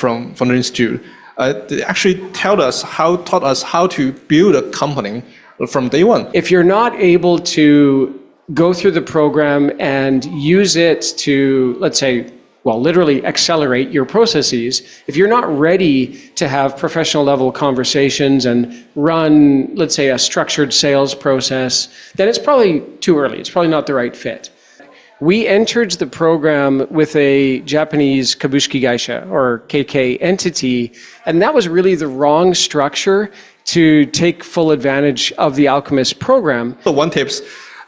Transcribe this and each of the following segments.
from the institute. They actually taught us how to build a company from day one. If you're not able to go through the program and use it to, let's say, well, literally accelerate your processes, if you're not ready to have professional level conversations and run, let's say, a structured sales process, then it's probably too early. It's probably not the right fit. We entered the program with a Japanese kabushiki gaisha, or KK entity, and that was really the wrong structure to take full advantage of the Alchemist program. So one tips,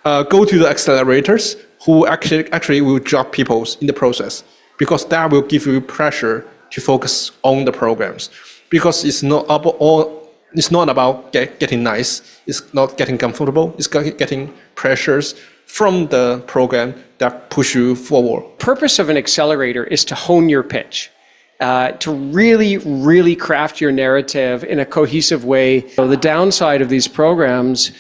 go to the accelerators who actually will drop people in the process, because that will give you pressure to focus on the programs. Because it's not about getting nice, it's not getting comfortable, it's getting pressures from the program that push you forward. Purpose of an accelerator is to hone your pitch, to really craft your narrative in a cohesive way. So the downside of these programs,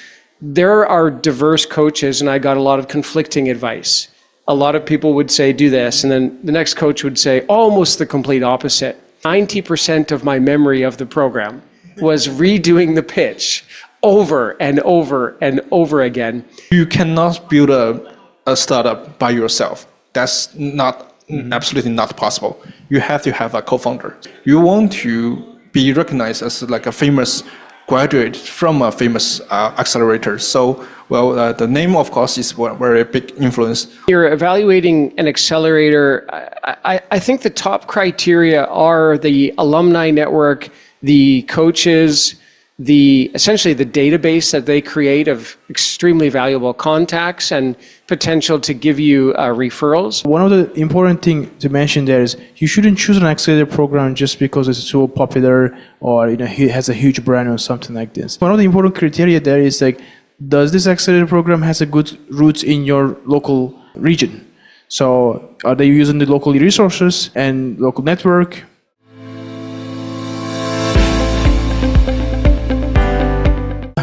there are diverse coaches, and I got a lot of conflicting advice. A lot of people would say, do this, and then the next coach would say almost the complete opposite. 90% of my memory of the program was redoing the pitch over and over and over again. You cannot build a startup by yourself. That's absolutely not possible. You have to have a co-founder. You want to be recognized as like a famous graduate from a famous accelerator. So, well, the name, of course, is a very big influence. You're evaluating an accelerator. I think the top criteria are the alumni network, the coaches, essentially the database that they create of extremely valuable contacts and potential to give you referrals. One of the important things to mention there is you shouldn't choose an accelerator program just because it's so popular or it has a huge brand or something like this. One of the important criteria there is like, does this accelerator program has a good roots in your local region? So are they using the local resources and local network?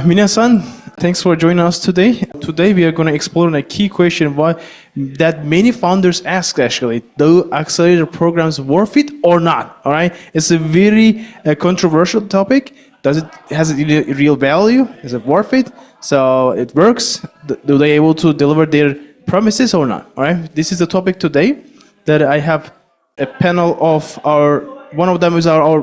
Minasan, thanks for joining us today. Today we are going to explore a key question that many founders ask actually. Do accelerator programs worth it or not? All right, it's a very controversial topic. Has it real value? Is it worth it? So it works. Do they able to deliver their promises or not? All right, this is the topic today. That I have a panel of one of them is our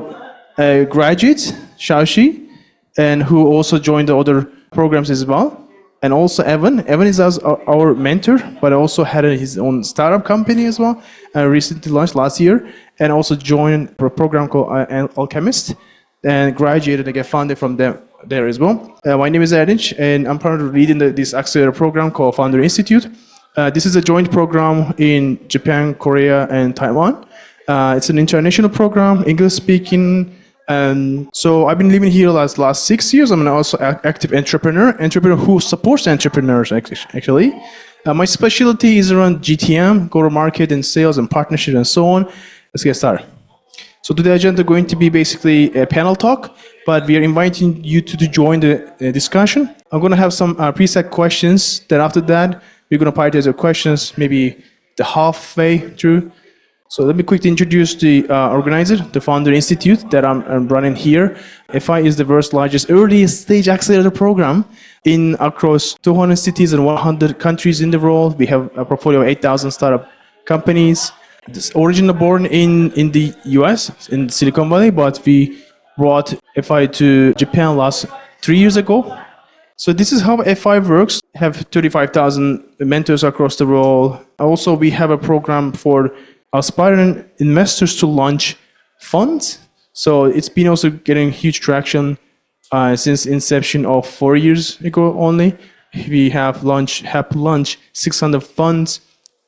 graduates, Shaoxi, and who also joined the other programs as well. And also Evan. Evan is our mentor, but also had his own startup company as well, recently launched last year, and also joined a program called Alchemist, and graduated and get funded from there as well. My name is Erdinç, and I'm part of leading this accelerator program called Founder Institute. This is a joint program in Japan, Korea, and Taiwan. It's an international program, English speaking. So I've been living here last 6 years. I'm also an active entrepreneur who supports entrepreneurs actually. My specialty is around GTM, go-to-market and sales and partnership and so on. Let's get started. So today's agenda is going to be basically a panel talk, but we are inviting you to join the discussion. I'm going to have some preset questions. Then after that, we're going to prioritize the questions maybe the halfway through. So let me quickly introduce the organizer, the Founder Institute that I'm running here. FI is the world's largest early stage accelerator program across 200 cities and 100 countries in the world. We have a portfolio of 8,000 startup companies. It's originally born in the US, in Silicon Valley, but we brought FI to Japan last 3 years ago. So this is how FI works. We have 35,000 mentors across the world. Also, we have a program for aspiring investors to launch funds. So it's been also getting huge traction since inception of 4 years ago only. We have launched 600 funds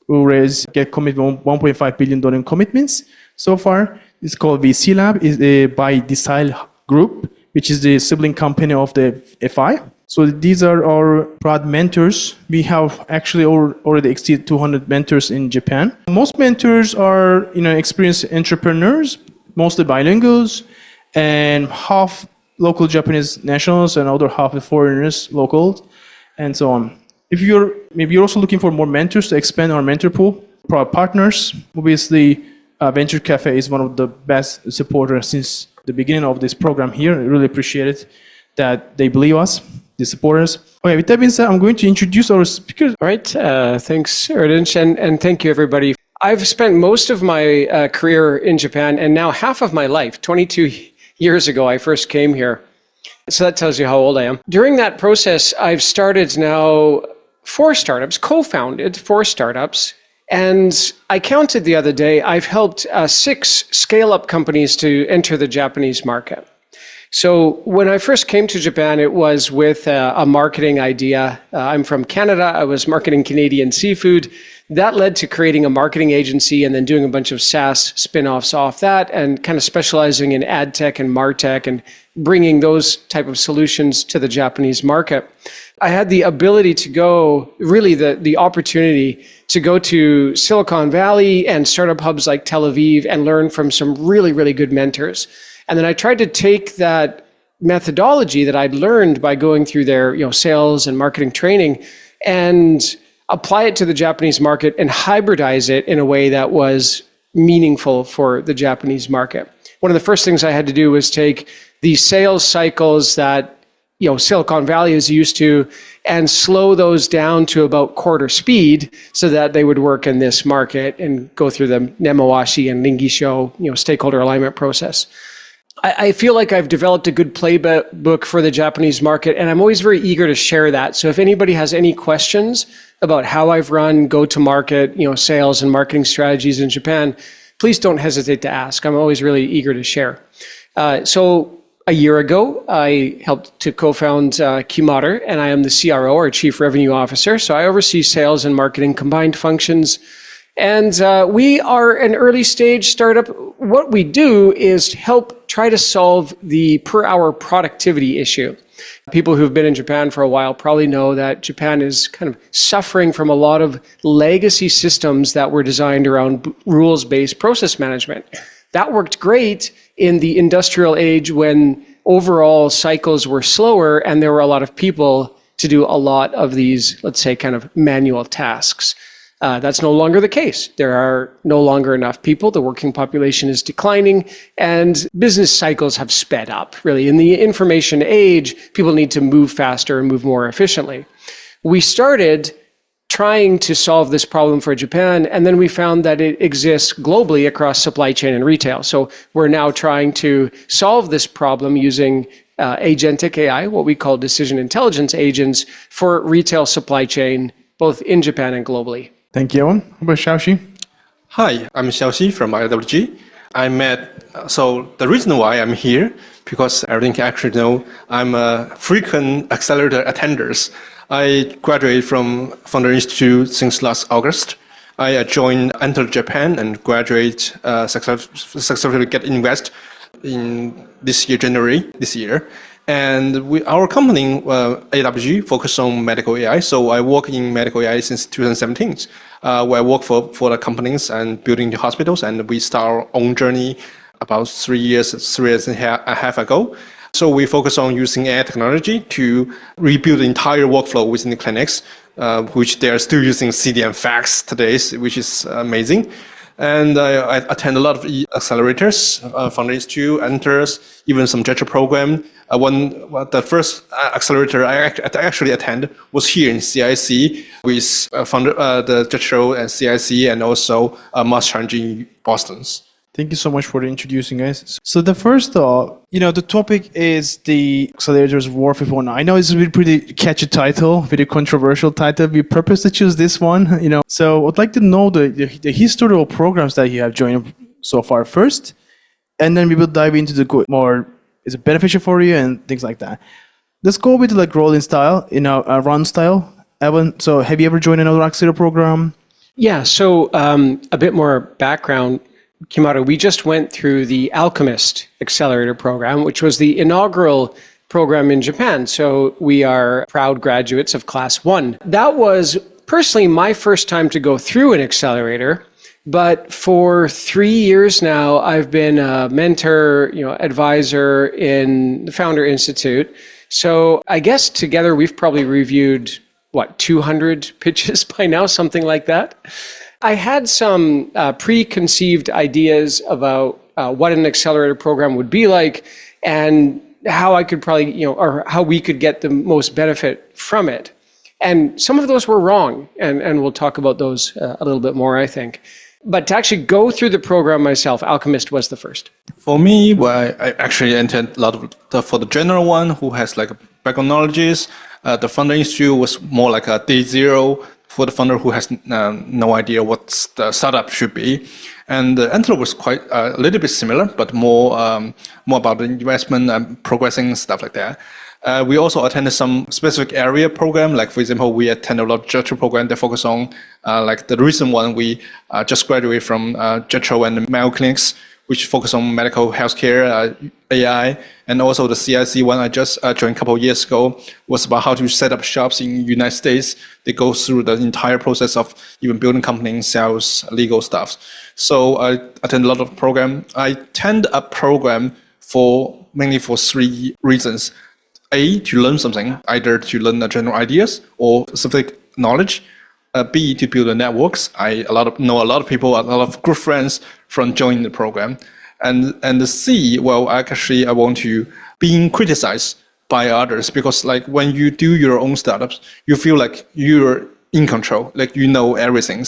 who get commitment $1.5 billion in commitments so far. It's called VC Lab, is by Decile Group, which is the sibling company of the FI. So these are our proud mentors. We have actually already exceeded 200 mentors in Japan. Most mentors are experienced entrepreneurs, mostly bilinguals, and half local Japanese nationals and other half foreigners, locals, and so on. If you're also looking for more mentors to expand our mentor pool, partners, obviously Venture Cafe is one of the best supporters since the beginning of this program here. I really appreciate it that they believe us, the supporters. Okay, with that being said, I'm going to introduce our speakers. All right. Thanks, Erdinch, and thank you, everybody. I've spent most of my career in Japan, and now half of my life. 22 years ago, I first came here. So that tells you how old I am. During that process, I've started now 4 startups, co-founded 4 startups. And I counted the other day, I've helped 6 scale-up companies to enter the Japanese market. So when I first came to Japan, it was with a marketing idea. I'm from Canada. I was marketing Canadian seafood. That led to creating a marketing agency and then doing a bunch of SaaS spin-offs off that and kind of specializing in ad tech and martech and bringing those type of solutions to the Japanese market. I had the ability to go, really the opportunity to go to Silicon Valley and startup hubs like Tel Aviv and learn from some really, really good mentors. And then I tried to take that methodology that I'd learned by going through their sales and marketing training and apply it to the Japanese market and hybridize it in a way that was meaningful for the Japanese market. One of the first things I had to do was take the sales cycles that Silicon Valley is used to and slow those down to about quarter speed so that they would work in this market and go through the Nemawashi and Ringisho, stakeholder alignment process. I feel like I've developed a good playbook for the Japanese market, and I'm always very eager to share that. So if anybody has any questions about how I've run go-to-market, sales and marketing strategies in Japan, please don't hesitate to ask. I'm always really eager to share. So a year ago, I helped to co-found Cohort, and I am the CRO, or Chief Revenue Officer. So I oversee sales and marketing combined functions. And we are an early stage startup. What we do is help try to solve the per hour productivity issue. People who've been in Japan for a while probably know that Japan is kind of suffering from a lot of legacy systems that were designed around rules-based process management. That worked great in the industrial age when overall cycles were slower and there were a lot of people to do a lot of these, let's say, kind of manual tasks. That's no longer the case. There are no longer enough people. The working population is declining, and business cycles have sped up. Really, in the information age, people need to move faster and move more efficiently. We started trying to solve this problem for Japan, and then we found that it exists globally across supply chain and retail. So we're now trying to solve this problem using agentic AI, what we call decision intelligence agents, for retail supply chain, both in Japan and globally. Thank you, Evan. How about Xiaoxi? Hi, I'm Xiaoxi from IWG. So the reason why I'm here, because everyone can actually know, I'm a frequent Accelerator attenders. I graduated from Founder Institute since last August. I entered Japan and graduate successfully get invest in this year, January this year. And our company, AWG, focus on medical AI. So I work in medical AI since 2017, where I work for the companies and building the hospitals. And we start our own journey about 3 years and a half ago. So we focus on using AI technology to rebuild the entire workflow within the clinics, which they are still using CDM fax today, which is amazing. And I attend a lot of accelerators, Founder Institute, enters, even some JETRO program. The first accelerator I actually attend was here in CIC with the JETRO and CIC and also Mass Challenge in Boston. Thank you so much for introducing, guys. So the first, the topic is the Accelerators War 1. I know it's a pretty catchy title, pretty controversial title. We purposely choose this one, So I'd like to know the historical programs that you have joined so far first, and then we will dive into the more, is it beneficial for you and things like that. Let's go with rolling style, run style. Evan, so have you ever joined another Accelerator program? Yeah, so a bit more background. Kimaro, we just went through the Alchemist Accelerator program, which was the inaugural program in Japan. So we are proud graduates of Class 1. That was personally my first time to go through an accelerator. But for 3 years now, I've been a mentor, advisor in the Founder Institute. So I guess together we've probably reviewed, 200 pitches by now, something like that. I had some preconceived ideas about what an accelerator program would be like and how I could probably, or how we could get the most benefit from it. And some of those were wrong, and we'll talk about those a little bit more, I think. But to actually go through the program myself, Alchemist was the first. For me, well, I actually entered a lot of for the general one who has like background knowledges. The Founder Institute was more like a day zero for the founder who has no idea what the startup should be. And the Antelope was quite a little bit similar, but more about the investment and progressing stuff like that. We also attended some specific area program, like for example, we attended a lot of JETRO program that focus on, like the recent one, we just graduated from JETRO and Mayo Clinics, which focus on medical healthcare, AI, and also the CIC one I just joined a couple of years ago was about how to set up shops in the United States. They go through the entire process of even building company, sales, legal stuff. So I attend a lot of program. I attend a program mainly for three reasons. A, to learn something, either to learn the general ideas or specific knowledge. B, to build the networks. I know a lot of people, a lot of good friends from joining the program. And the C, well, actually, I want to being criticized by others because like when you do your own startups, you feel like you're in control, like you know everything.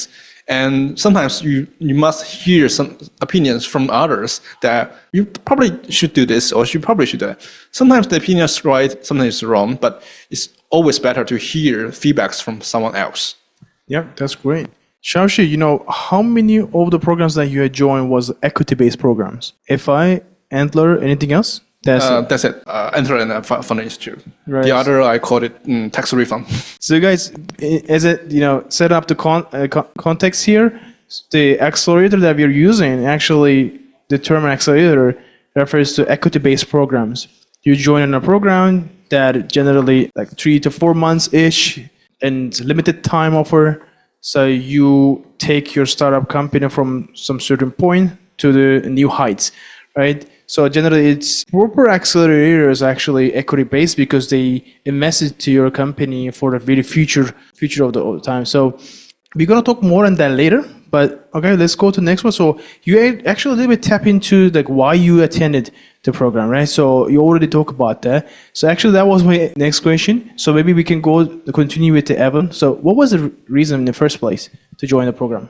And sometimes you must hear some opinions from others that you probably should do this or you probably should do that. Sometimes the opinion is right, sometimes it's wrong, but it's always better to hear feedbacks from someone else. Yeah, that's great. Xiaoxi, how many of the programs that you had joined was equity-based programs? FI, Antler, anything else? That's it. Antler and Founder Institute. Right. The other, I called it tax refund. So guys, as it set up the context here, the accelerator that we're using, actually the term accelerator refers to equity-based programs. You join in a program that generally like 3 to 4 months-ish and limited time offer. So you take your startup company from some certain point to the new heights, right? So generally, it's proper accelerator is actually equity-based because they invested to your company for the very future of the time. So we're gonna talk more on that later. But okay, let's go to the next one. So you actually a little bit tap into like why you attended the program, right? So you already talked about that. So actually, that was my next question. So maybe we can continue with the Evan. So what was the reason in the first place to join the program?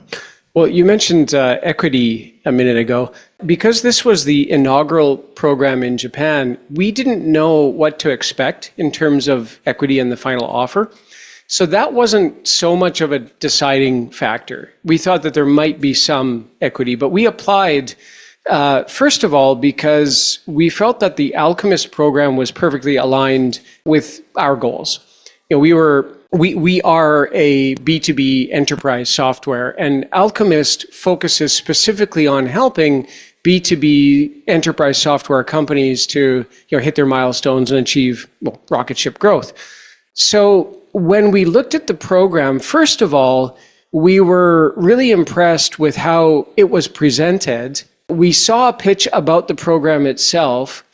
Well, you mentioned equity a minute ago. Because this was the inaugural program in Japan, we didn't know what to expect in terms of equity in the final offer. So that wasn't so much of a deciding factor. We thought that there might be some equity, but we applied, first of all, because we felt that the Alchemist program was perfectly aligned with our goals. We are a B2B enterprise software, and Alchemist focuses specifically on helping B2B enterprise software companies to hit their milestones and achieve rocket ship growth. So when we looked at the program, first of all, we were really impressed with how it was presented. We saw a pitch about the program itself,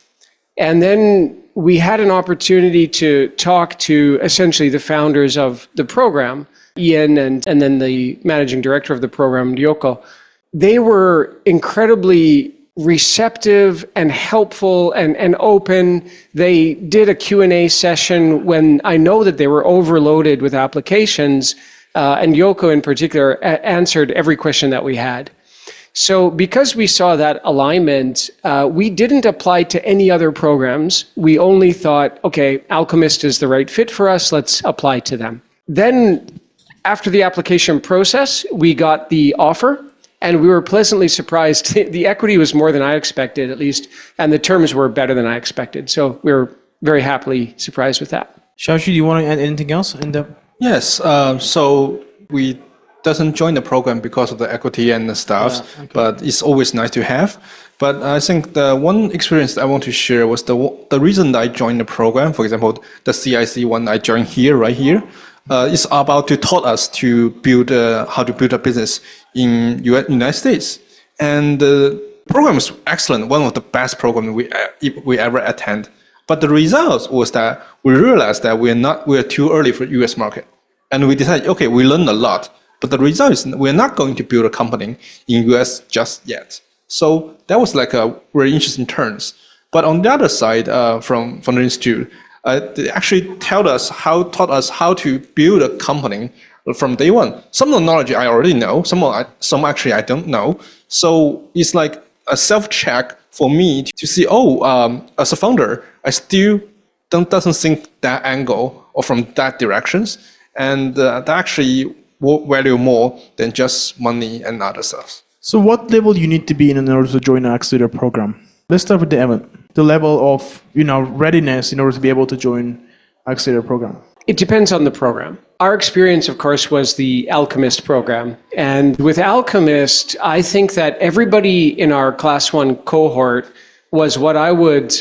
and then we had an opportunity to talk to essentially the founders of the program, Ian and then the managing director of the program, Ryoko. They were incredibly receptive and helpful and open. They did a Q&A session when I know that they were overloaded with applications, and Yoko in particular answered every question that we had. So because we saw that alignment, we didn't apply to any other programs. We only thought, okay, Alchemist is the right fit for us. Let's apply to them. Then after the application process, we got the offer and we were pleasantly surprised. The equity was more than I expected, at least, and the terms were better than I expected. So we were very happily surprised with that. Xiaoxi, do you want to add anything else? Yes. So we doesn't join the program because of the equity and the stuff, but it's always nice to have. But I think the one experience that I want to share was the reason that I joined the program. For example, the CIC one I joined right here, is about to taught us to build how to build a business in United States. And the program was excellent, one of the best programs we ever attend. But the result was that we realized that we're too early for US market. And we decided, okay, we learned a lot, But the result is we're not going to build a company in US just yet. So that was like a very interesting turns. But on the other side, from the institute, they actually taught us how to build a company from day one. Some of the knowledge I already know, some actually I don't know. So it's like a self-check for me to see, as a founder, I still doesn't think that angle or from that directions, and that actually value more than just money and other stuff. So what level you need to be in order to join an accelerator program? Let's start with the Evan. The level of readiness in order to be able to join accelerator program. It depends on the program. Our experience, of course, was the Alchemist program. And with Alchemist, I think that everybody in our Class 1 cohort was what I would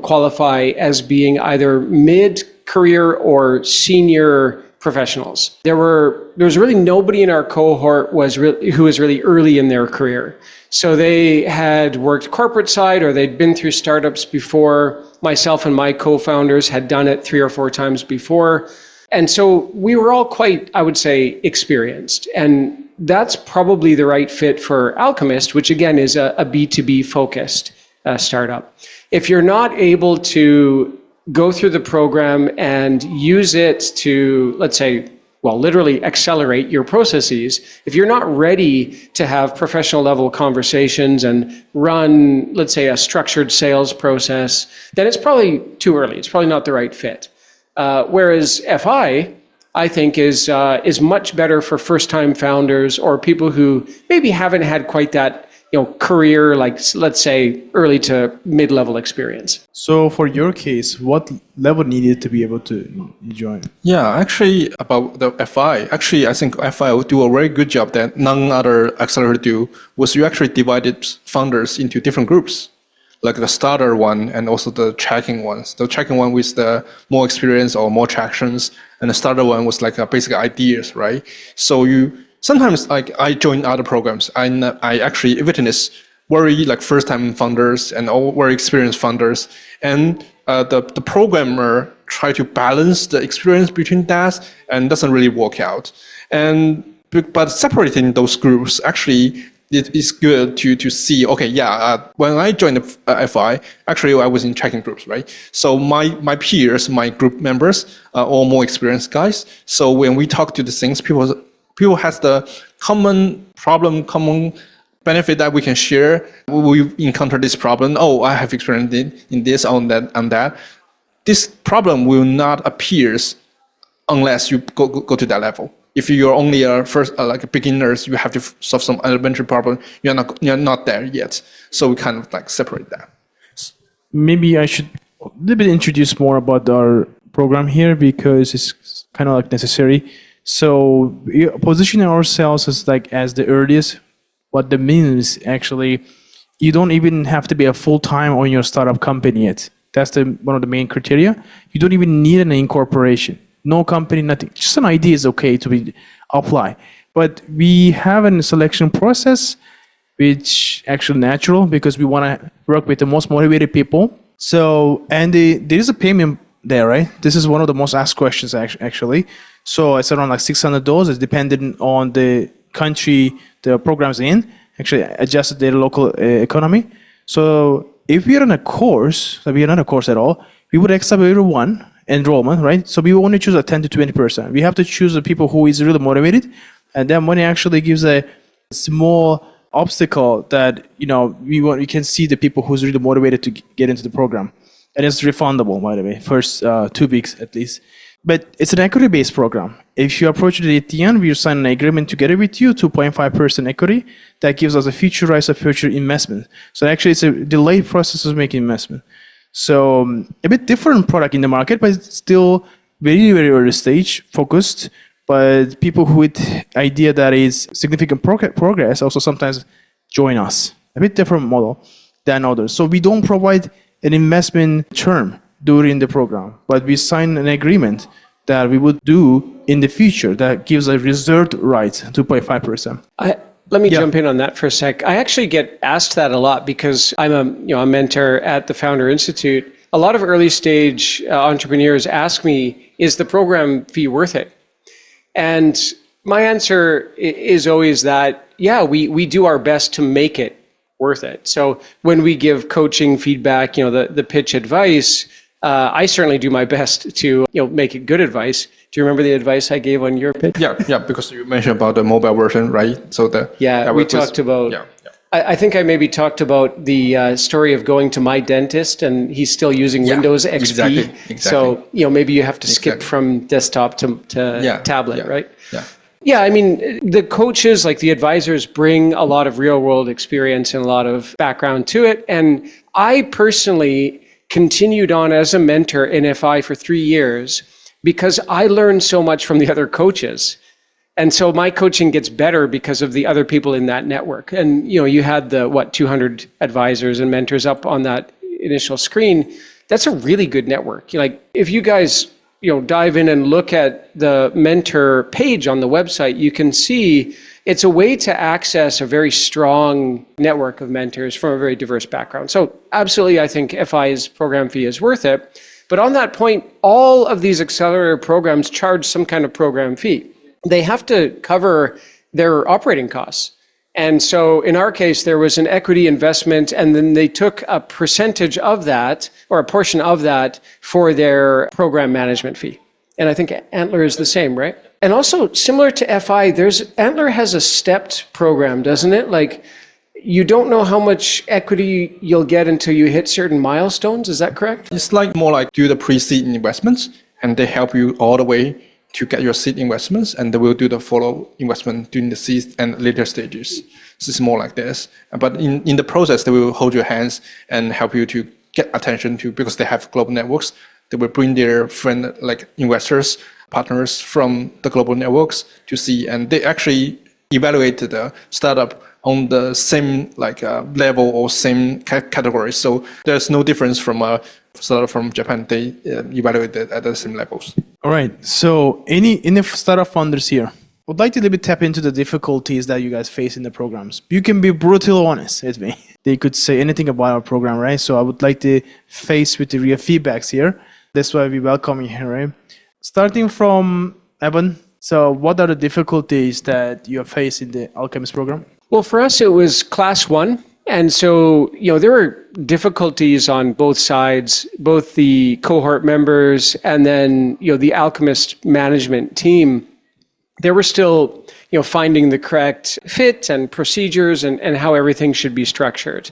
qualify as being either mid-career or senior professionals. There was really nobody in our cohort who was really early in their career. So they had worked corporate side or they'd been through startups before. Myself and my co-founders had done it 3 or 4 times before. And so we were all quite, I would say, experienced. And that's probably the right fit for Alchemist, which again is a B2B focused startup. If you're not able to go through the program and use it to, let's say, literally accelerate your processes, if you're not ready to have professional level conversations and run, let's say, a structured sales process, then it's probably too early. It's probably not the right fit. Whereas FI, I think, is much better for first-time founders or people who maybe haven't had quite that career, like let's say early to mid-level experience. So for your case, what level needed to be able to join? Yeah, actually about the FI, I think FI will do a very good job that none other accelerator do, was you actually divided founders into different groups, like the starter one and also the tracking ones. The tracking one with the more experience or more tractions, and the starter one was like basic ideas, right? So sometimes like I join other programs, I actually witness very like first-time founders and all very experienced founders, and the programmer try to balance the experience between that and doesn't really work out. But separating those groups actually it is good to see. Okay, when I joined the FI, actually I was in tracking groups, right? So my peers, my group members, are all more experienced guys. So when we talk to the things, people has the common problem, common benefit that we can share. We encounter this problem. Oh, I have experience in this, on that. This problem will not appear unless you go to that level. If you're only a first like beginners, you have to solve some elementary problem. You're not there yet. So we kind of like separate that. Maybe I should a little bit introduce more about our program here because it's kind of like necessary. So positioning ourselves as the earliest, what that means actually, you don't even have to be a full-time on your startup company yet. That's one of the main criteria. You don't even need an incorporation. No company, nothing. Just an idea is okay to be apply. But we have a selection process, which actually natural because we want to work with the most motivated people. So, and there is a payment there, right? This is one of the most asked questions actually. So it's around like $600. It's dependent on the country the program's in. Actually, adjusted their local economy. So if we are in a course, we are not a course at all, we would Accelerator 1 enrollment, right? So we only choose a 10 to 20%. We have to choose the people who is really motivated, and that money actually gives a small obstacle that we can see the people who's really motivated to get into the program, and it's refundable, by the way, first 2 weeks at least. But it's an equity-based program. If you approach it at the end, we sign an agreement together with you, 2.5% equity, that gives us a future rise of future investment. So actually, it's a delayed process of making investment. So a bit different product in the market, but it's still very, very early stage focused. But people who with idea that is significant progress also sometimes join us. A bit different model than others. So we don't provide an investment term during the program, but we sign an agreement that we would do in the future that gives a reserved right, 2.5%. Let me jump in on that for a sec. I actually get asked that a lot because I'm a mentor at the Founder Institute. A lot of early stage entrepreneurs ask me, is the program fee worth it? And My answer is always that, yeah, we do our best to make it worth it. So when we give coaching feedback, the pitch advice, I certainly do my best to make it good advice. Do you remember the advice I gave on your pitch? Yeah, because you mentioned about the mobile version, right? So we talked about. Yeah. I think I maybe talked about the story of going to my dentist, and he's still using Windows XP. Exactly. So maybe you have to skip from desktop to tablet, right? Yeah. Yeah, I mean, the coaches, like the advisors, bring a lot of real world experience and a lot of background to it. And I personally continued on as a mentor in FI for 3 years because I learned so much from the other coaches. And so my coaching gets better because of the other people in that network. And, you had the, 200 advisors and mentors up on that initial screen. That's a really good network. Like, if you guys, dive in and look at the mentor page on the website, you can see it's a way to access a very strong network of mentors from a very diverse background. So absolutely, I think FI's program fee is worth it. But on that point, all of these accelerator programs charge some kind of program fee. They have to cover their operating costs. And so in our case, there was an equity investment, and then they took a percentage of that, or a portion of that, for their program management fee. And I think Antler is the same, right? And also, similar to FI, Antler has a stepped program, doesn't it? Like, you don't know how much equity you'll get until you hit certain milestones. Is that correct? It's more like do the pre-seed investments, and they help you all the way to get your seed investments, and they will do the follow investment during the seed and later stages. So it's more like this. But in the process, they will hold your hands and help you to get attention to, because they have global networks, they will bring their friend, like investors, partners from the global networks to see, and they actually evaluate the startup on the same level or same category. So there's no difference from a startup from Japan. They evaluate it at the same levels. All right. So any startup founders here would like to a little bit tap into the difficulties that you guys face in the programs. You can be brutally honest with me. They could say anything about our program, right? So I would like to face with the real feedbacks here. That's why we welcome you here, right? Starting from Evan. So what are the difficulties that you have faced in the Alchemist program? Well, for us, it was class 1. And so, there were difficulties on both sides, both the cohort members and then, the Alchemist management team. They were still, finding the correct fit and procedures and how everything should be structured.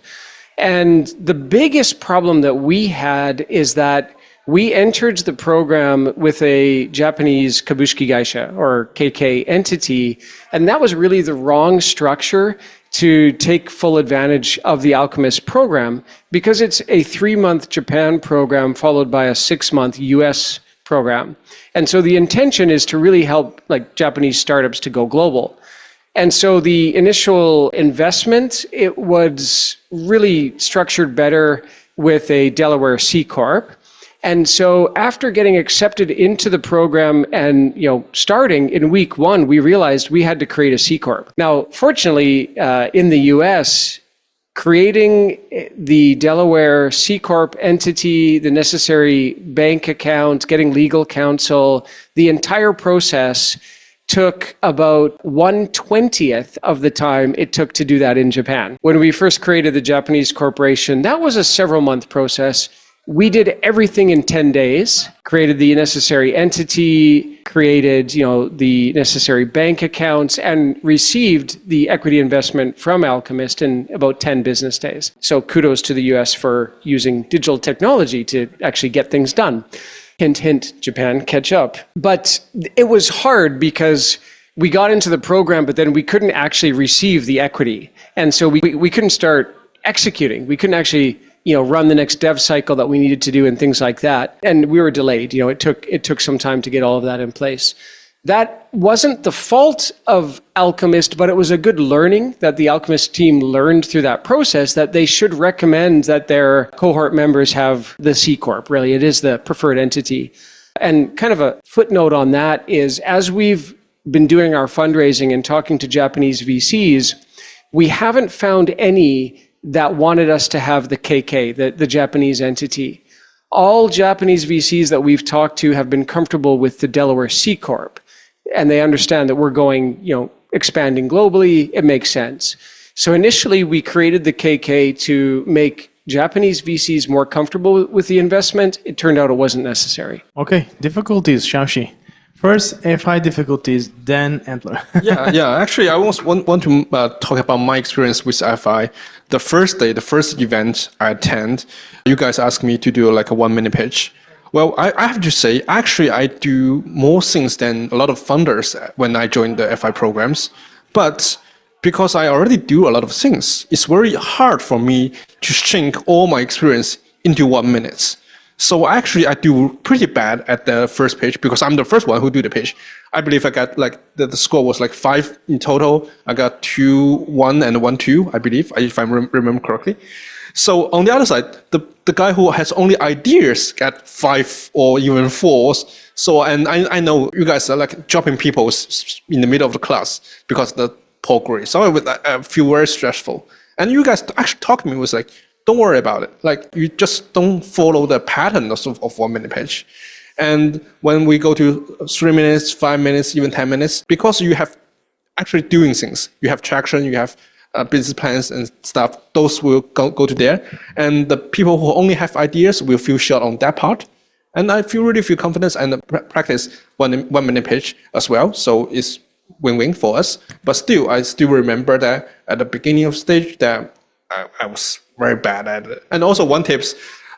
And the biggest problem that we had is that we entered the program with a Japanese kabushiki gaisha, or KK entity, and that was really the wrong structure to take full advantage of the Alchemist program, because it's a 3-month Japan program followed by a 6-month US program. And so the intention is to really help Japanese startups to go global. And so the initial investment, it was really structured better with a Delaware C Corp. And so after getting accepted into the program and starting in week 1, we realized we had to create a C Corp. Now, fortunately, in the US, creating the Delaware C Corp entity, the necessary bank account, getting legal counsel, the entire process took about 1/20th of the time it took to do that in Japan. When we first created the Japanese corporation, that was a several-month process. We did everything in 10 days, created the necessary entity, created, the necessary bank accounts, and received the equity investment from Alchemist in about 10 business days. So kudos to the US for using digital technology to actually get things done. Hint, hint, Japan, catch up. But it was hard because we got into the program, but then we couldn't actually receive the equity. And so we couldn't start executing. We couldn't actually run the next dev cycle that we needed to do and things like that. And we were delayed. It took some time to get all of that in place. That wasn't the fault of Alchemist, but it was a good learning that the Alchemist team learned through that process, that they should recommend that their cohort members have the C Corp. Really, it is the preferred entity. And kind of a footnote on that is, as we've been doing our fundraising and talking to Japanese VCs, we haven't found any that wanted us to have the KK, the Japanese entity. All Japanese VCs that we've talked to have been comfortable with the Delaware C Corp. and they understand that we're going, expanding globally, it makes sense. So initially we created the KK to make Japanese VCs more comfortable with the investment. It turned out it wasn't necessary. Okay, difficulties, Xiaoxi. First, FI difficulties, then Antler. Yeah. Actually, I want to talk about my experience with FI. The first day, the first event I attend, you guys asked me to do like a 1-minute pitch. Well, I have to say, actually, I do more things than a lot of funders when I join the FI programs. But because I already do a lot of things, it's very hard for me to shrink all my experience into 1 minute. So actually, I do pretty bad at the first pitch because I'm the first one who do the pitch. I believe I got like the score was like 5 in total. I got 2-1 and 1-2, I believe, if I remember correctly. So on the other side, the guy who has only ideas got 5 or even 4s. So and I know you guys are like dropping people in the middle of the class because the poor grade. So I feel very stressful. And you guys actually talked to me was like, don't worry about it. Like you just don't follow the pattern of 1-minute pitch. And when we go to 3 minutes, 5 minutes, even 10 minutes, because you have actually doing things, you have traction, you have business plans and stuff, those will go to there. And the people who only have ideas will feel short on that part. And I really feel confidence and practice 1-minute pitch as well. So it's win-win for us. But still, I still remember that at the beginning of stage that I was very bad at it. And also one tips,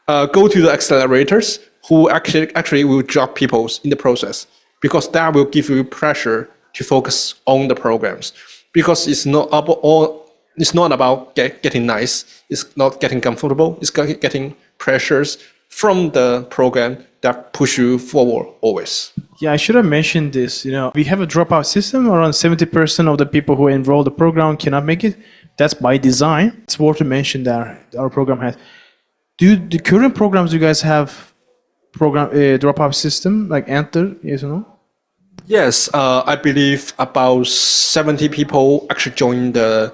go to the accelerators who actually will drop people in the process, because that will give you pressure to focus on the programs. Because it's not about getting nice, it's not getting comfortable, it's getting pressures from the program that push you forward always. Yeah, I should have mentioned this. We have a dropout system. Around 70% of the people who enroll the program cannot make it. That's by design. It's worth to mention that our program has. Do the current programs you guys have dropout system like Enter? Yes or no? Yes, I believe about 70 people actually join the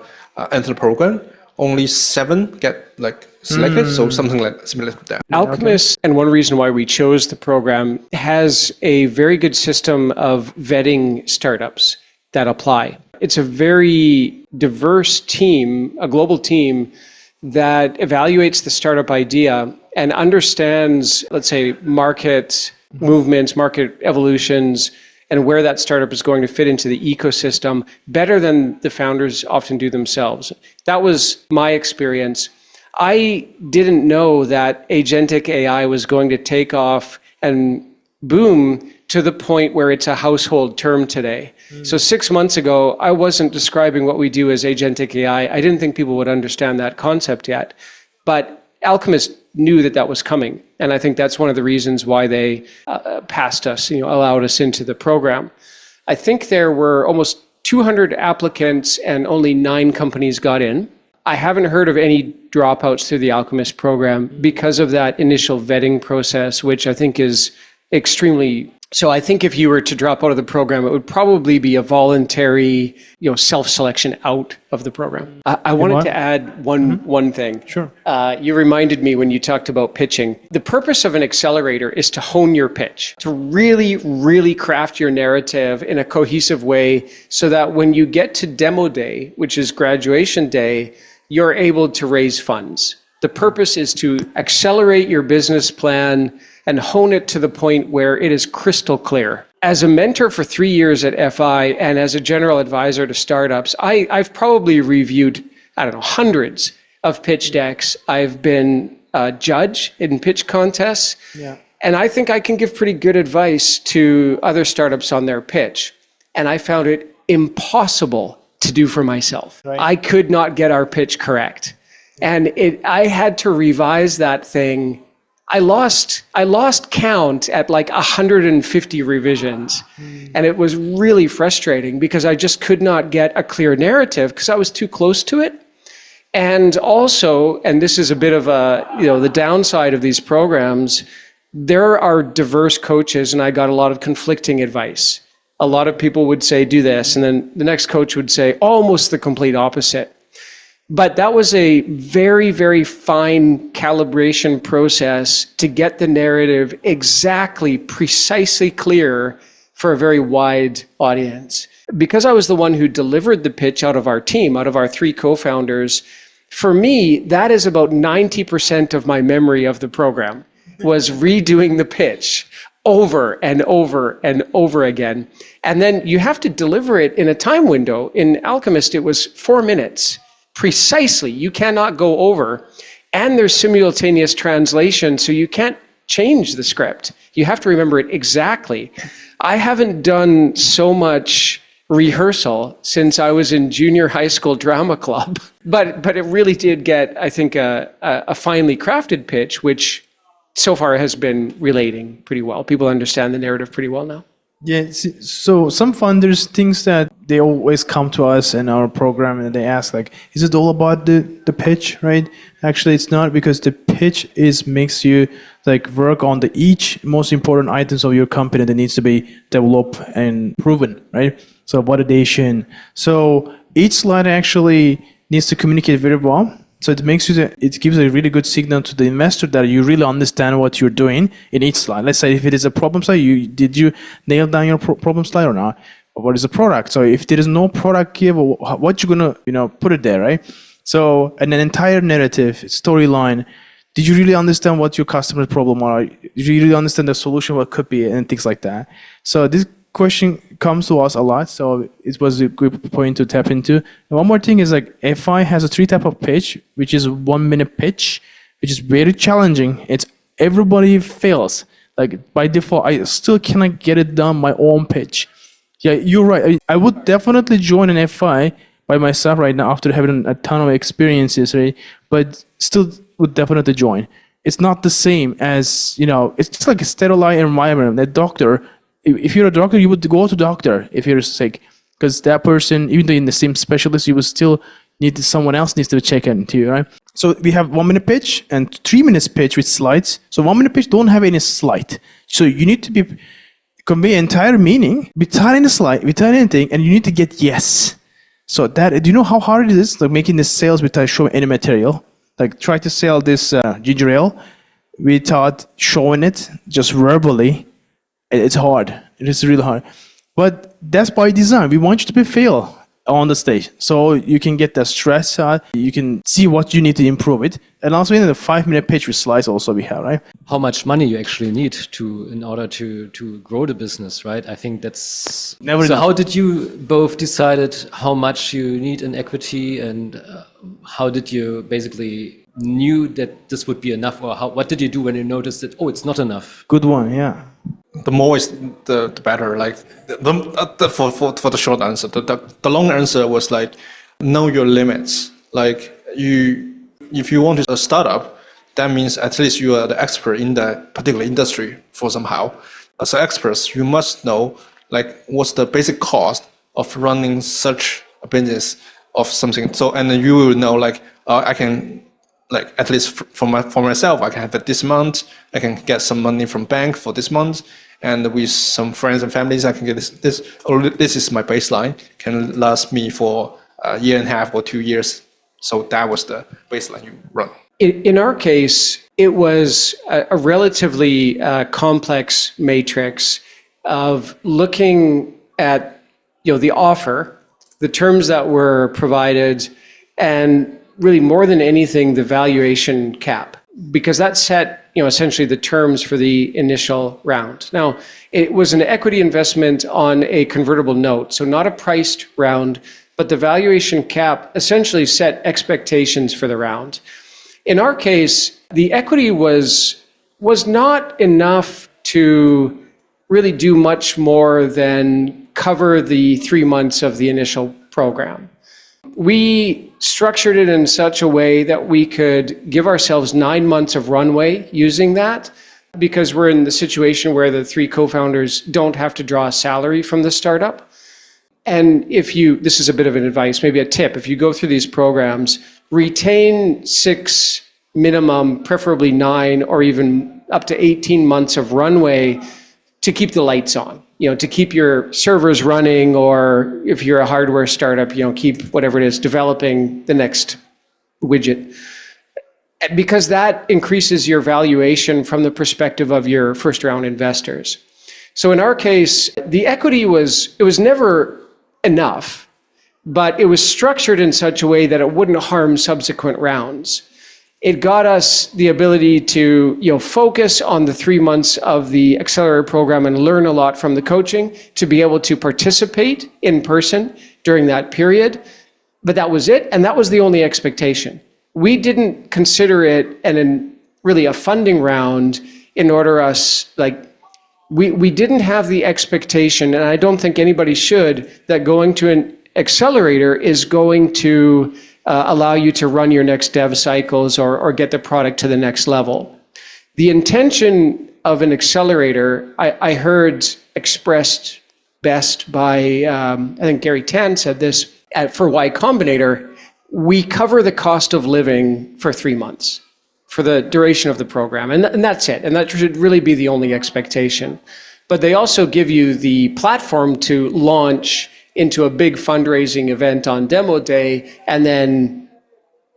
Enter program. Only 7 get like selected, so something like similar to that. Alchemist, and one reason why we chose the program, has a very good system of vetting startups that apply. It's a very diverse team, a global team, that evaluates the startup idea and understands, let's say, market movements, market evolutions, and where that startup is going to fit into the ecosystem better than the founders often do themselves. That was my experience. I didn't know that agentic AI was going to take off and boom to the point where it's a household term today. So 6 months ago, I wasn't describing what we do as agentic AI. I didn't think people would understand that concept yet. But Alchemist knew that that was coming. And I think that's one of the reasons why they passed us, allowed us into the program. I think there were almost 200 applicants and only 9 companies got in. I haven't heard of any dropouts through the Alchemist program because of that initial vetting process, which I think is extremely... So I think if you were to drop out of the program, it would probably be a voluntary, self-selection out of the program. I wanted to add one thing. Sure. You reminded me when you talked about pitching. The purpose of an accelerator is to hone your pitch, to really, really craft your narrative in a cohesive way so that when you get to demo day, which is graduation day, you're able to raise funds. The purpose is to accelerate your business plan and hone it to the point where it is crystal clear. As a mentor for 3 years at FI and as a general advisor to startups, I've probably reviewed, hundreds of pitch decks. I've been a judge in pitch contests. Yeah. And I think I can give pretty good advice to other startups on their pitch. And I found it impossible to do for myself. Right. I could not get our pitch correct. And I had to revise that thing. I lost count at like 150 revisions. And it was really frustrating because I just could not get a clear narrative because I was too close to it. And also, and this is a bit of the downside of these programs, there are diverse coaches and I got a lot of conflicting advice. A lot of people would say, do this. And then the next coach would say almost the complete opposite. But that was a very, very fine calibration process to get the narrative exactly, precisely clear for a very wide audience. Because I was the one who delivered the pitch out of our team, out of our 3 co-founders, for me, that is about 90% of my memory of the program, was redoing the pitch over and over and over again. And then you have to deliver it in a time window. In Alchemist, it was 4 minutes, precisely. You cannot go over. And there's simultaneous translation, so you can't change the script. You have to remember it exactly. I haven't done so much rehearsal since I was in junior high school drama club. But it really did get, I think, a finely crafted pitch, which so far has been relating pretty well. People understand the narrative pretty well now. Yeah, so some funders thinks that they always come to us in our program and they ask like, is it all about the pitch, right? Actually, it's not, because the pitch makes you like work on the each most important items of your company that needs to be developed and proven, right? So validation. So each slide actually needs to communicate very well. So it gives a really good signal to the investor that you really understand what you're doing in each slide. Let's say if it is a problem slide, did you nail down your problem slide or not? Or what is the product? So if there is no product here, what you gonna put it there, right? So an entire narrative, storyline. Did you really understand what your customer's problem are? Did you really understand the solution, what could be, and things like that? So this question comes to us a lot, so it was a good point to tap into. And one more thing is like FI has a 3 type of pitch, which is 1 minute pitch, which is very challenging. It's everybody fails. Like by default, I still cannot get it done my own pitch. Yeah, you're right. I would definitely join an FI by myself right now after having a ton of experiences, right? But still would definitely join. It's not the same as, it's just like a sterilized environment. A doctor, if you're a doctor, you would go to doctor if you're sick, because that person, even though in the same specialist, you would still someone else needs to check into you, right? So we have 1 minute pitch and 3 minutes pitch with slides. So 1 minute pitch don't have any slide. So you need to convey entire meaning without any slide, without anything, and you need to get yes. So do you know how hard it is, like making the sales without showing any material? Like try to sell this ginger ale without showing it, just verbally. It's hard. It is really hard. But that's by design. We want you to fail on the stage, so you can get the stress out. You can see what you need to improve it. And also in the 5 minute pitch with slides also we have, right? How much money you actually need in order to grow the business, right? I think that's never so enough. How did you both decided how much you need in equity, and how did you basically knew that this would be enough, or what did you do when you noticed that, oh, it's not enough? Good one, yeah. The more is the better. Like for the short answer, the long answer was like know your limits. Like if you want to start up, that means at least you are the expert in that particular industry for somehow. As experts, you must know like what's the basic cost of running such a business of something. So and then you will know like I can. Like at least for myself, I can have this month. I can get some money from bank for this month, and with some friends and families, I can get this. Or this is my baseline. Can last me for a year and a half or 2 years. So that was the baseline you run. In our case, it was a relatively complex matrix of looking at the offer, the terms that were provided, and really more than anything, the valuation cap, because that set, essentially the terms for the initial round. Now, it was an equity investment on a convertible note, so not a priced round, but the valuation cap essentially set expectations for the round. In our case, the equity was not enough to really do much more than cover the 3 months of the initial program. We structured it in such a way that we could give ourselves 9 months of runway using that, because we're in the situation where the 3 co-founders don't have to draw a salary from the startup. And this is a bit of an advice, maybe a tip, if you go through these programs, retain 6 minimum, preferably 9 or even up to 18 months of runway to keep the lights on. To keep your servers running, or if you're a hardware startup, keep whatever it is, developing the next widget. Because that increases your valuation from the perspective of your first round investors. So in our case, the equity it was never enough, but it was structured in such a way that it wouldn't harm subsequent rounds. It got us the ability to, focus on the 3 months of the Accelerator program and learn a lot from the coaching, to be able to participate in person during that period. But that was it, and that was the only expectation. We didn't consider it really a funding round in order we didn't have the expectation, and I don't think anybody should, that going to an accelerator is going to allow you to run your next dev cycles or get the product to the next level. The intention of an accelerator, I heard expressed best by, I think Gary Tan said this, for Y Combinator, we cover the cost of living for 3 months for the duration of the program. And that's it. And that should really be the only expectation. But they also give you the platform to launch into a big fundraising event on demo day. And then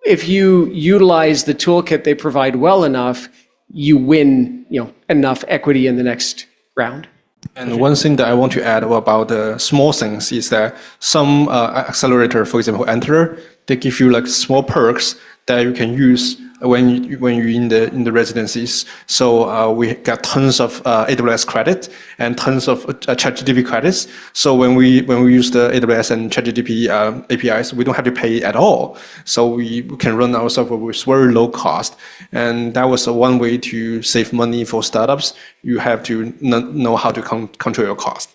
if you utilize the toolkit they provide well enough, you win, enough equity in the next round. And one thing that I want to add about the small things is that some accelerator, for example, Enter, they give you like small perks that you can use when you're in the residencies. So we got tons of AWS credit and tons of ChatGPT credits. So when we use the AWS and ChatGPT APIs, we don't have to pay at all. So we can run our software with very low cost. And that was one way to save money for startups. You have to know how to control your cost.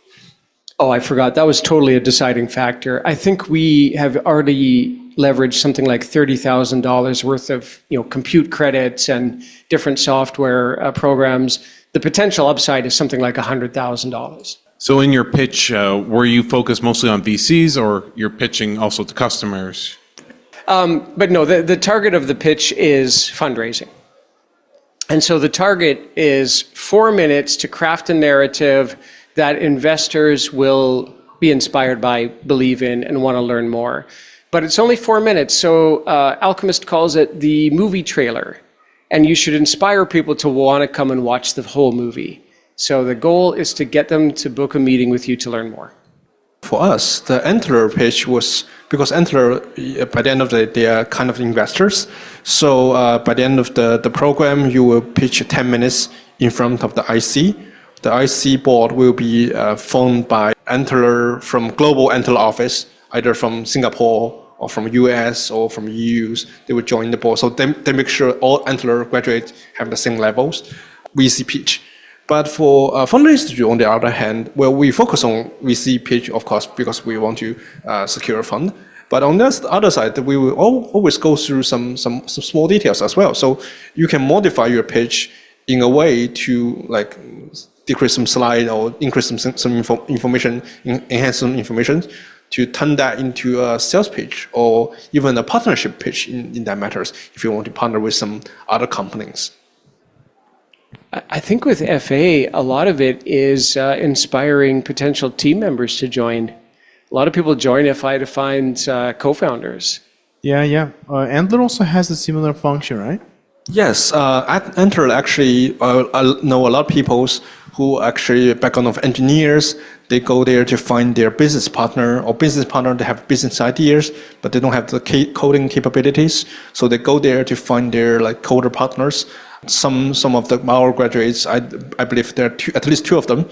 Oh, I forgot. That was totally a deciding factor. I think we have already leveraged something like $30,000 worth of compute credits and different software programs. The potential upside is something like $100,000. So in your pitch, were you focused mostly on VCs, or you're pitching also to customers? But no, the target of the pitch is fundraising. And so the target is 4 minutes to craft a narrative that investors will be inspired by, believe in, and want to learn more. But it's only 4 minutes, so Alchemist calls it the movie trailer. And you should inspire people to want to come and watch the whole movie. So the goal is to get them to book a meeting with you to learn more. For us, the Antler pitch was, because Antler, by the end of the day, they are kind of investors. So by the end of the program, you will pitch 10 minutes in front of the IC. The IC board will be phoned by Antler from global Antler office, either from Singapore or from US or from EUs. They will join the board. So they make sure all Antler graduates have the same levels. VC pitch. But for fundraisers, on the other hand, well, we focus on VC pitch, of course, because we want to secure a fund. But on the other side, we will always go through some small details as well. So you can modify your pitch in a way to like decrease some slide or increase some information, enhance some information, to turn that into a sales pitch or even a partnership pitch in that matters, if you want to partner with some other companies. I think with FA, a lot of it is inspiring potential team members to join. A lot of people join FI to find co-founders. Yeah. Antler also has a similar function, right? Yes, at Enter, actually, I know a lot of people who actually background of engineers. They go there to find their business partner, or business partner, they have business ideas, but they don't have the coding capabilities. So they go there to find their like coder partners. Some of our graduates, I believe there are at least two of them,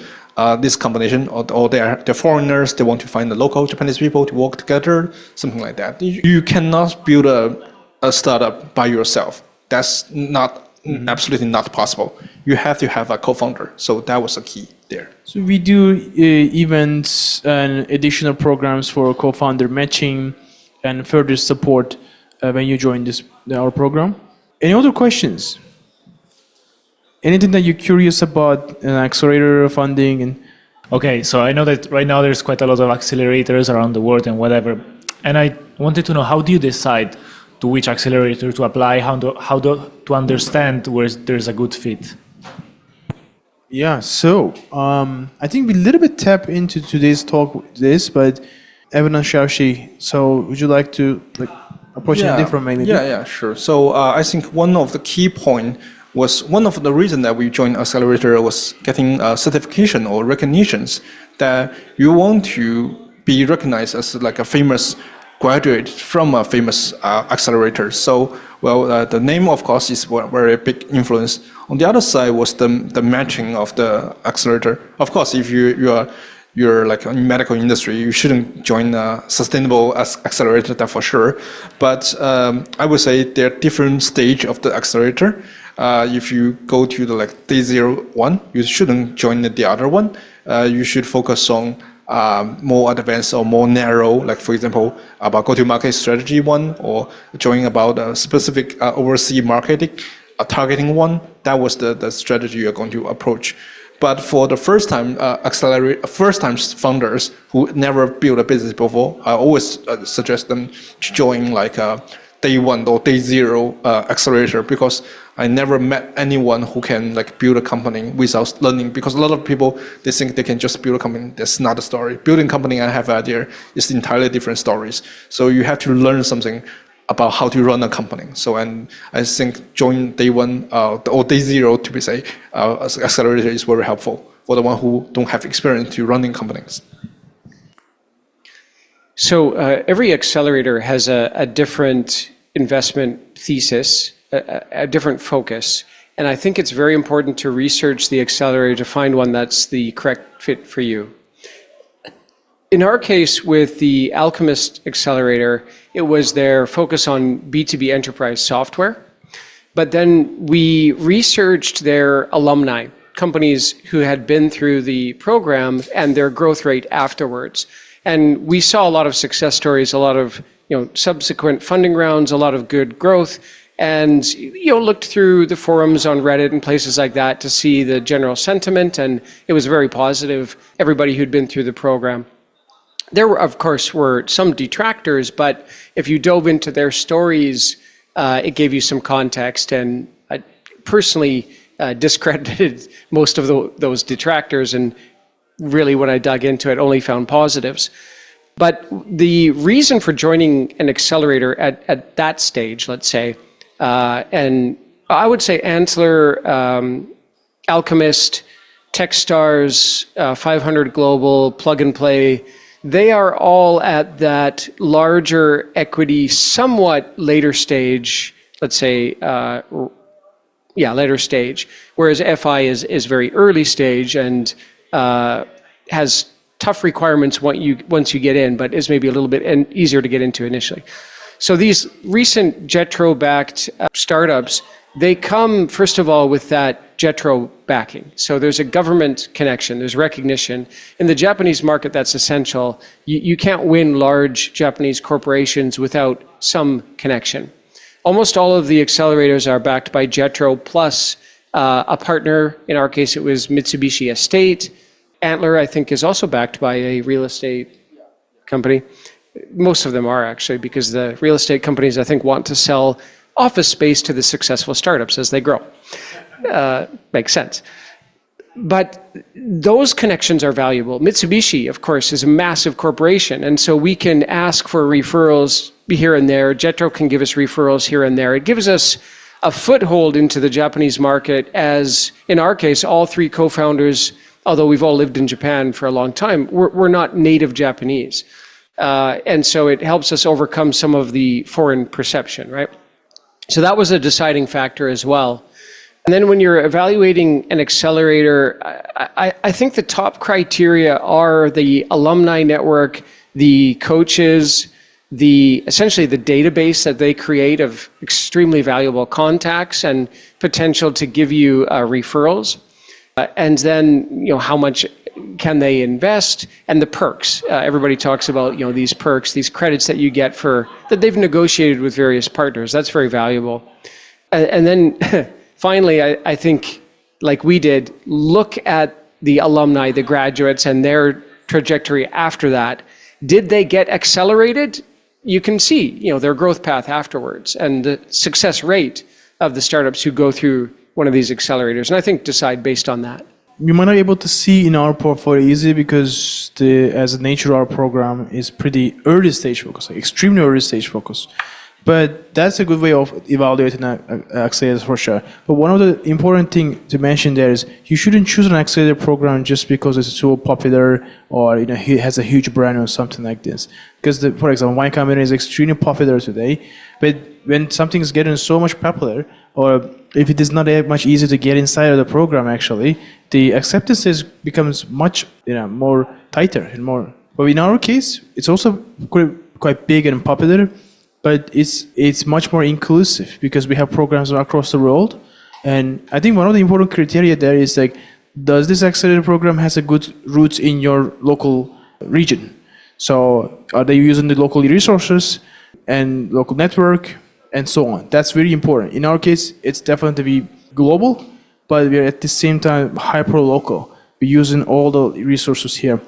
this combination, or they're foreigners, they want to find the local Japanese people to work together, something like that. You cannot build a startup by yourself. That's not absolutely not possible. You have to have a co-founder. So that was a key there. So we do events and additional programs for co-founder matching and further support when you join our program. Any other questions? Anything that you're curious about in accelerator funding? Okay, so I know that right now there's quite a lot of accelerators around the world and whatever. And I wanted to know, how do you decide to which accelerator to apply, how to understand where there's a good fit? Yeah, so I think we a little bit tap into today's talk with this, but Evan and Xiaoxi, so would you like to approach it different maybe? Yeah, sure. So I think one of the key points was one of the reasons that we joined Accelerator was getting certification or recognitions that you want to be recognized as like a famous graduate from a famous accelerator. So, the name, of course, is a very big influence. On the other side was the matching of the accelerator. Of course, if you're like in medical industry, you shouldn't join a sustainable accelerator, that for sure. But I would say there are different stage of the accelerator. If you go to the like day 01, you shouldn't join the other one. You should focus on more advanced or more narrow, like for example, about go-to-market strategy one, or joining about a specific overseas marketing, a targeting one. That was the strategy you're going to approach. But for the first-time first-time founders who never built a business before, I always suggest them to join like day 1 or day 0 accelerator, because I never met anyone who can like build a company without learning. Because a lot of people, they think they can just build a company. That's not the story. Building a company, I have an idea, is entirely different stories. So you have to learn something about how to run a company. So, and I think join day 1 or day 0 to be say, accelerator is very helpful for the one who don't have experience to running companies. So every accelerator has a different investment thesis, a different focus. And I think it's very important to research the accelerator to find one that's the correct fit for you. In our case with the Alchemist Accelerator, it was their focus on B2B enterprise software. But then we researched their alumni, companies who had been through the program, and their growth rate afterwards. And we saw a lot of success stories, a lot of subsequent funding rounds, a lot of good growth, and looked through the forums on Reddit and places like that to see the general sentiment, and it was very positive, everybody who'd been through the program. There were, of course, some detractors, but if you dove into their stories, it gave you some context, and I personally discredited most of those detractors, and really when I dug into it, only found positives. But the reason for joining an accelerator at that stage, let's say, and I would say Antler, Alchemist, Techstars, 500 Global, Plug and Play, they are all at that larger equity, somewhat later stage, let's say, later stage, whereas FI is very early stage and has tough requirements once you get in, but is maybe a little bit easier to get into initially. So these recent JETRO-backed startups, they come, first of all, with that JETRO backing. So there's a government connection, there's recognition. In the Japanese market, that's essential. You can't win large Japanese corporations without some connection. Almost all of the accelerators are backed by JETRO plus a partner. In our case, it was Mitsubishi Estate. Antler, I think, is also backed by a real estate company. Most of them are, actually, because the real estate companies, I think, want to sell office space to the successful startups as they grow. Makes sense. But those connections are valuable. Mitsubishi, of course, is a massive corporation, and so we can ask for referrals here and there. JETRO can give us referrals here and there. It gives us a foothold into the Japanese market, as in our case, all 3 co-founders, although we've all lived in Japan for a long time, we're not native Japanese. And so it helps us overcome some of the foreign perception, right? So that was a deciding factor as well. And then when you're evaluating an accelerator, I think the top criteria are the alumni network, the coaches, essentially the database that they create of extremely valuable contacts and potential to give you referrals. And then, how much can they invest, and the perks. Everybody talks about, these perks, these credits that you get that they've negotiated with various partners. That's very valuable. And then finally, I think, like we did, look at the alumni, the graduates, and their trajectory after that. Did they get accelerated? You can see, their growth path afterwards and the success rate of the startups who go through one of these accelerators. And I think decide based on that. You might not be able to see in our portfolio easily because as the nature of our program is pretty early stage focus, like extremely early stage focus. But that's a good way of evaluating accelerators for sure. But one of the important thing to mention there is you shouldn't choose an accelerator program just because it's so popular or it has a huge brand or something like this. Because for example, Y Combinator is extremely popular today, but when something is getting so much popular, or if it is not that much easier to get inside of the program, actually, the acceptance becomes much more tighter and more. But in our case, it's also quite big and popular. But it's much more inclusive because we have programs across the world. And I think one of the important criteria there is like, does this accelerator program has a good roots in your local region? So are they using the local resources and local network and so on? That's very important. In our case, it's definitely global, but we're at the same time hyper-local. We're using all the resources here.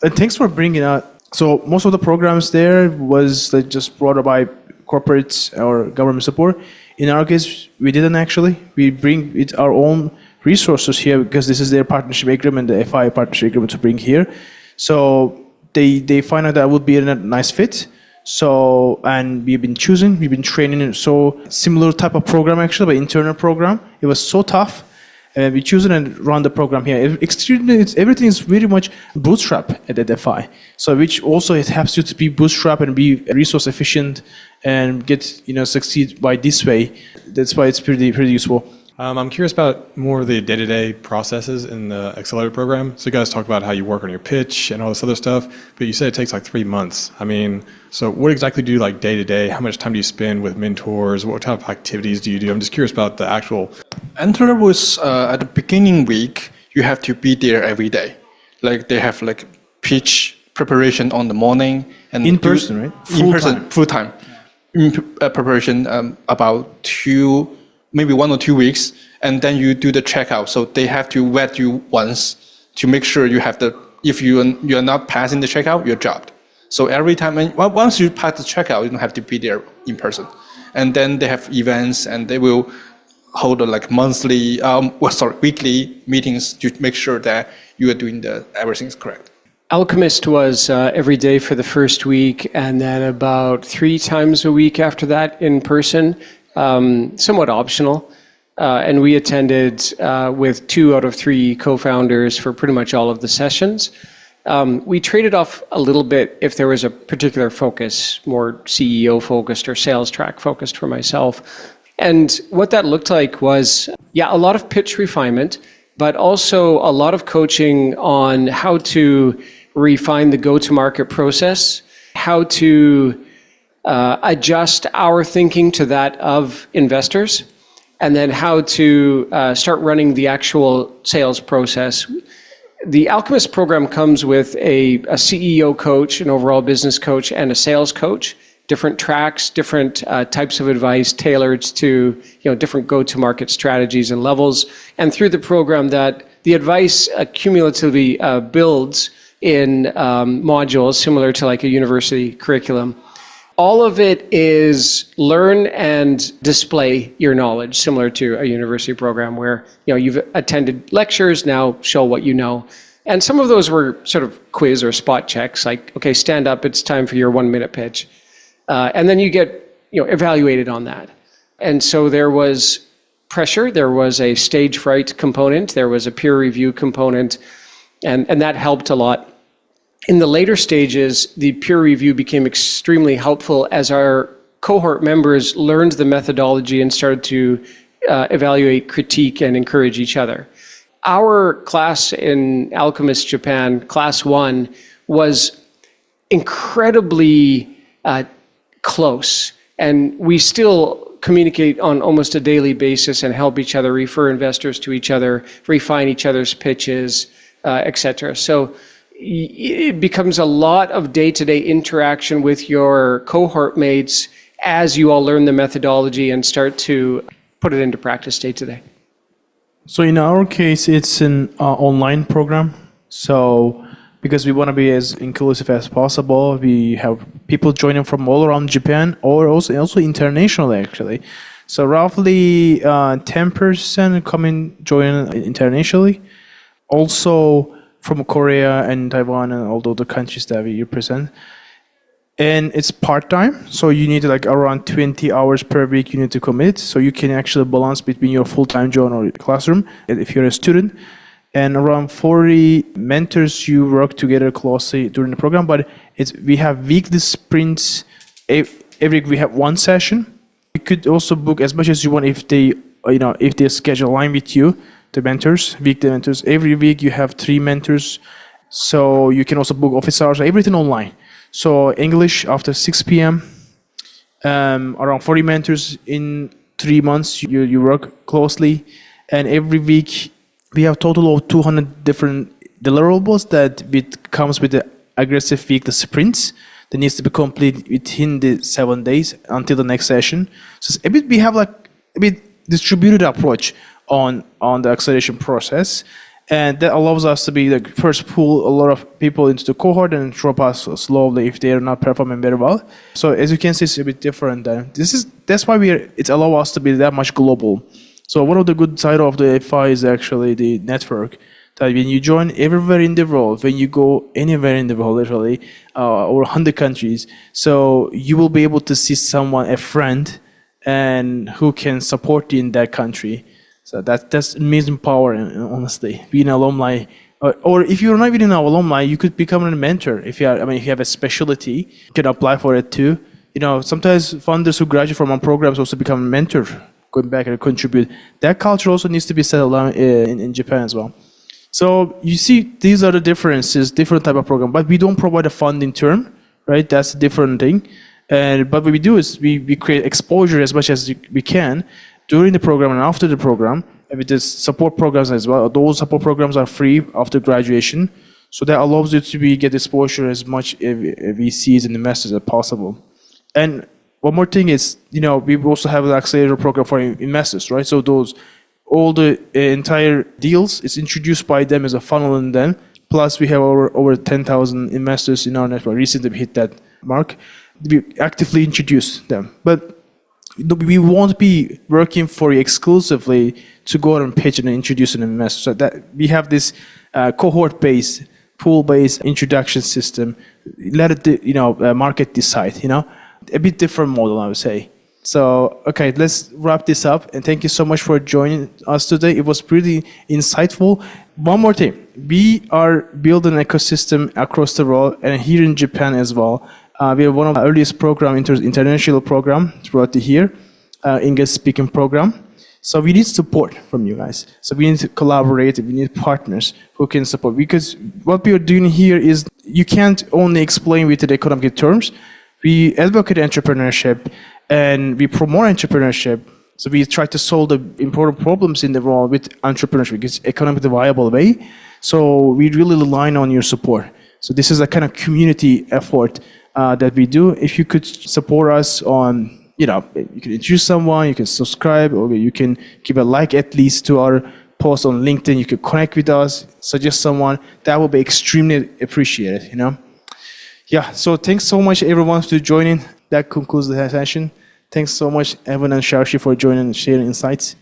And thanks for bringing up. So most of the programs there was like just brought up by corporates or government support. In our case, we didn't actually. We bring our own resources here because this is their partnership agreement, the FI partnership agreement to bring here. So they find out that would be a nice fit. So, and we've been training. So similar type of program actually, but internal program. It was so tough. We choose and run the program here. Everything is very much bootstrap at FI. So which also it helps you to be bootstrap and be resource efficient and get succeed by this way. That's why it's pretty useful. I'm curious about more of the day-to-day processes in the Accelerator program. So you guys talk about how you work on your pitch and all this other stuff, but you said it takes like 3 months. I mean, so what exactly do you like day-to-day? How much time do you spend with mentors? What type of activities do you do? I'm just curious about the actual... Entry was at the beginning week, you have to be there every day. Like they have like pitch preparation on the morning. And in person, right? Full time. Preparation about maybe 1 or 2 weeks, and then you do the checkout. So they have to vet you once to make sure you have if you are not passing the checkout, you're dropped. So every time, once you pass the checkout, you don't have to be there in person. And then they have events, and they will hold like weekly meetings to make sure that you are doing everything is correct. Alchemist was every day for the first week, and then about 3 times a week after that in person. Somewhat optional, and we attended with 2 out of 3 co-founders for pretty much all of the sessions. We traded off a little bit if there was a particular focus, more CEO focused or sales track focused for myself. And what that looked like was, a lot of pitch refinement, but also a lot of coaching on how to refine the go-to-market process, how to adjust our thinking to that of investors, and then how to start running the actual sales process. The Alchemist program comes with a CEO coach, an overall business coach, and a sales coach. Different tracks, different types of advice tailored to different go-to-market strategies and levels. And through the program, that the advice cumulatively builds in modules similar to like a university curriculum. All of it is learn and display your knowledge, similar to a university program where you've attended lectures, now show what you know. And some of those were sort of quiz or spot checks, like, okay, stand up, it's time for your 1-minute pitch. And then you get evaluated on that. And so there was pressure, there was a stage fright component, there was a peer review component, and that helped a lot. In the later stages, the peer review became extremely helpful as our cohort members learned the methodology and started to evaluate, critique, and encourage each other. Our class in Alchemist Japan, class 1, was incredibly close, and we still communicate on almost a daily basis and help each other, refer investors to each other, refine each other's pitches, etc. So it becomes a lot of day-to-day interaction with your cohort mates as you all learn the methodology and start to put it into practice day to day. So in our case, it's an online program. So because we want to be as inclusive as possible, we have people joining from all around Japan or also internationally, actually. So roughly 10% join internationally. Also from Korea and Taiwan and all the other countries that we represent. And it's part-time, so you need like around 20 hours per week you need to commit, so you can actually balance between your full-time job or classroom if you're a student. And around 40 mentors you work together closely during the program, but we have weekly sprints. Every week we have one session. You could also book as much as you want if they schedule align with you, the mentors, weekly mentors. Every week you have 3 mentors, so you can also book office hours, everything online. So English after 6 p.m., around 40 mentors in 3 months, you work closely. And every week, we have a total of 200 different deliverables that comes with the aggressive week, the sprints, that needs to be complete within the 7 days until the next session. So we have like a bit distributed approach on the acceleration process. And that allows us to be like first pull a lot of people into the cohort and drop us slowly if they are not performing very well. So as you can see, it's a bit different. That's why it allows us to be that much global. So one of the good side of the FI is actually the network. That when you join everywhere in the world, when you go anywhere in the world, literally, over 100 countries, so you will be able to see someone, a friend, and who can support you in that country. So that's amazing power, honestly. Being an alumni, or if you're not even an alumni, you could become a mentor. If you have a specialty, you can apply for it too. Sometimes funders who graduate from our programs also become a mentor, going back and contribute. That culture also needs to be set along in Japan as well. So you see, these are the differences, different type of program, but we don't provide a funding term, right? That's a different thing. But what we do is we create exposure as much as we can during the program and after the program, and with the support programs as well. Those support programs are free after graduation, so that allows you to get exposure as much VCs and investors as possible. And one more thing is, we also have an accelerator program for investors, right? So all the entire deals is introduced by them as a funnel in them. Plus, we have over 10,000 investors in our network. Recently, we hit that mark. We actively introduce them, but we won't be working for you exclusively to go out and pitch and introduce an investor. So that we have this cohort-based, pool-based introduction system. Let it, market decide. A bit different model, I would say. So, okay, let's wrap this up. And thank you so much for joining us today. It was pretty insightful. One more thing. We are building an ecosystem across the world and here in Japan as well. We are one of the earliest international program throughout the year, English speaking program. So we need support from you guys. So we need to collaborate. We need partners who can support. Because what we are doing here is you can't only explain with the economic terms. We advocate entrepreneurship and we promote entrepreneurship. So we try to solve the important problems in the world with entrepreneurship because it's economically viable way. So we really rely on your support. So this is a kind of community effort that we do. If you could support us on, you can introduce someone, you can subscribe, or you can give a like at least to our post on LinkedIn. You can connect with us, suggest someone. That will be extremely appreciated, Yeah, so thanks so much everyone for joining. That concludes the session. Thanks so much, Evan and Sharshi, for joining and sharing insights.